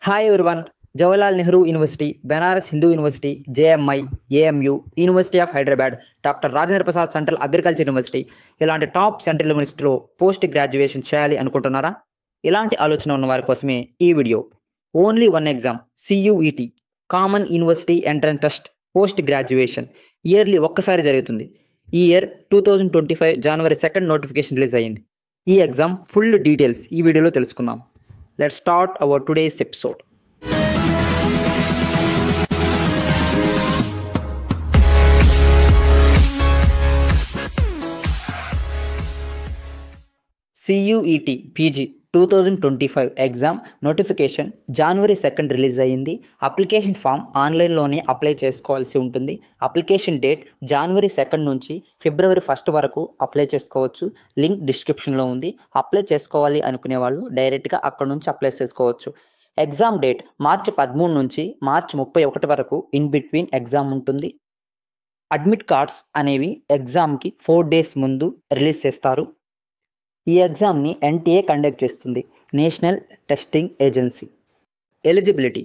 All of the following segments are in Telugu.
Hi everyone, Jawaharlal Nehru University, Banaras Hindu University, JMI, AMU, University of Hyderabad, doctor Rajendra Prasad central agriculture university ఇలాంటి టాప్ సెంట్రల్ యూనివర్సిటీలో పోస్ట్ గ్రాడ్యుయేషన్ చేయాలి అనుకుంటున్నారా? ఇలాంటి ఆలోచన ఉన్న వారి కోసమే ఈ video. Only one exam, CUET, common university entrance test post graduation yearly ఒక్కసారి జరుగుతుంది. ఈ ఇయర్ 2025 జనవరి 2 నోటిఫికేషన్ రిలీజ్ అయ్యింది. ఈ ఎగ్జామ్ ఫుల్ డీటెయిల్స్ ఈ వీడియోలో తెలుసుకుందాం. Let's start our today's episode. CUET PG 2025 exam notification జనవరి 2 రిలీజ్ అయ్యింది. అప్లికేషన్ ఫామ్ ఆన్లైన్లోనే అప్లై చేసుకోవాల్సి ఉంటుంది. అప్లికేషన్ డేట్ జనవరి 2 నుంచి ఫిబ్రవరి 1 వరకు అప్లై చేసుకోవచ్చు. లింక్ డిస్క్రిప్షన్లో ఉంది. అప్లై చేసుకోవాలి అనుకునే వాళ్ళు డైరెక్ట్గా అక్కడ నుంచి అప్లై చేసుకోవచ్చు. ఎగ్జామ్ డేట్ మార్చి 13 నుంచి మార్చి 31 వరకు ఇన్ బిట్వీన్ ఎగ్జామ్ ఉంటుంది. అడ్మిట్ కార్డ్స్ అనేవి ఎగ్జామ్కి 4 డేస్ ముందు రిలీజ్ చేస్తారు. ఈ ఎగ్జామ్ని NTA కండక్ట్ చేస్తుంది, national testing agency. Eligibility: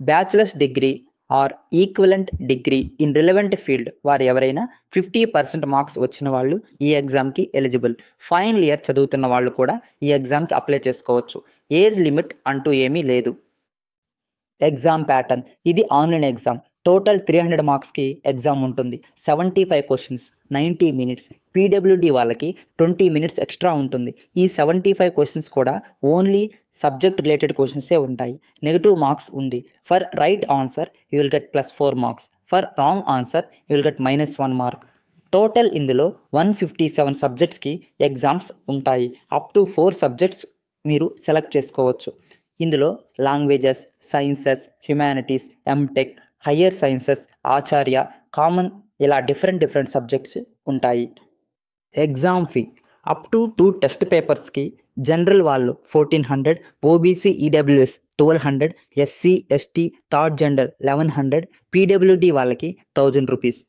bachelors degree or equivalent degree in relevant field వారు ఎవరైనా 50% మార్క్స్ వచ్చిన వాళ్ళు ఈ ఎగ్జామ్కి ఎలిజిబుల్. ఫైనల్ ఇయర్ చదువుతున్న వాళ్ళు కూడా ఈ ఎగ్జామ్కి అప్లై చేసుకోవచ్చు. ఏజ్ లిమిట్ అంటూ ఏమీ లేదు. ఎగ్జామ్ ప్యాటర్న్: ఇది ఆన్లైన్ ఎగ్జామ్. టోటల్ 300 మార్క్స్కి ఎగ్జామ్ ఉంటుంది. 75 క్వశ్చన్స్, 90 మినిట్స్. PWD వాళ్ళకి 20 మినిట్స్ ఎక్స్ట్రా ఉంటుంది. ఈ 75 క్వశ్చన్స్ కూడా ఓన్లీ సబ్జెక్ట్ రిలేటెడ్ క్వశ్చన్సే ఉంటాయి. నెగిటివ్ మార్క్స్ ఉంది. For right answer you will get +4 marks. For wrong answer you will get -1 mark. Total ఇందులో 157 సబ్జెక్ట్స్కి ఎగ్జామ్స్ ఉంటాయి. అప్ టు 4 సబ్జెక్ట్స్ మీరు సెలెక్ట్ చేసుకోవచ్చు. ఇందులో languages, sciences, humanities, MTech, higher sciences, Acharya, common ఇలా డిఫరెంట్ సబ్జెక్ట్స్ ఉంటాయి. Exam fee: up to 2 test పేపర్స్కి జనరల్ వాళ్ళు 1400, OBC EWS 1200, SC ST third gender 1100, PWD వాళ్ళకి 1000 రూపీస్.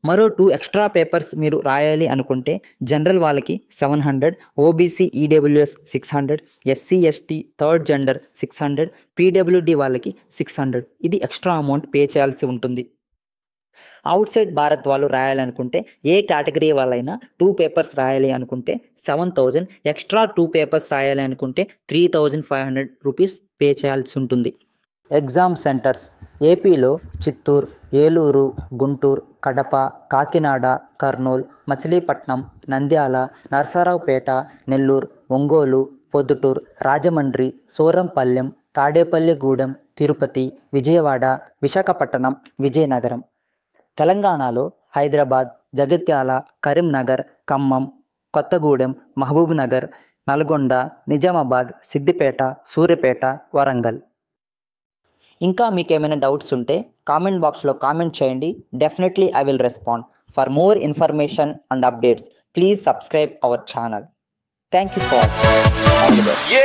మరో 2 ఎక్స్ట్రా పేపర్స్ మీరు రాయాలి అనుకుంటే జనరల్ వాళ్ళకి 700, OBC EWS 600, SC ST third gender 600, PWD వాళ్ళకి 600. ఇది ఎక్స్ట్రా అమౌంట్ పే చేయాల్సి ఉంటుంది. అవుట్ సైడ్ భారత్ వాళ్ళు రాయాలనుకుంటే ఏ కేటగిరీ వాళ్ళైనా 2 పేపర్స్ రాయాలి అనుకుంటే 7000, ఎక్స్ట్రా 2 పేపర్స్ రాయాలి అనుకుంటే 3500 రూపీస్ పే చేయాల్సి ఉంటుంది. ఎగ్జామ్ సెంటర్స్: ఏపీలో చిత్తూరు, ఏలూరు, గుంటూరు, కడప, కాకినాడ, కర్నూలు, మచిలీపట్నం, నంద్యాల, నరసరావుపేట, నెల్లూరు, ఒంగోలు, పొద్దుటూరు, రాజమండ్రి, సూరంపల్లెం, తాడేపల్లిగూడెం, తిరుపతి, విజయవాడ, విశాఖపట్నం, విజయనగరం. తెలంగాణలో హైదరాబాద్, జగిత్యాల, కరీంనగర్, ఖమ్మం, కొత్తగూడెం, మహబూబ్ నగర్, నల్గొండ, నిజామాబాద్, సిద్దిపేట, సూర్యాపేట, వరంగల్. ఇంకా మీకు ఏమైనా డౌట్స్ ఉంటే కామెంట్ బాక్స్లో కామెంట్ చేయండి. Definitely I will respond. For more information and updates please subscribe our channel. Thank you for all the best.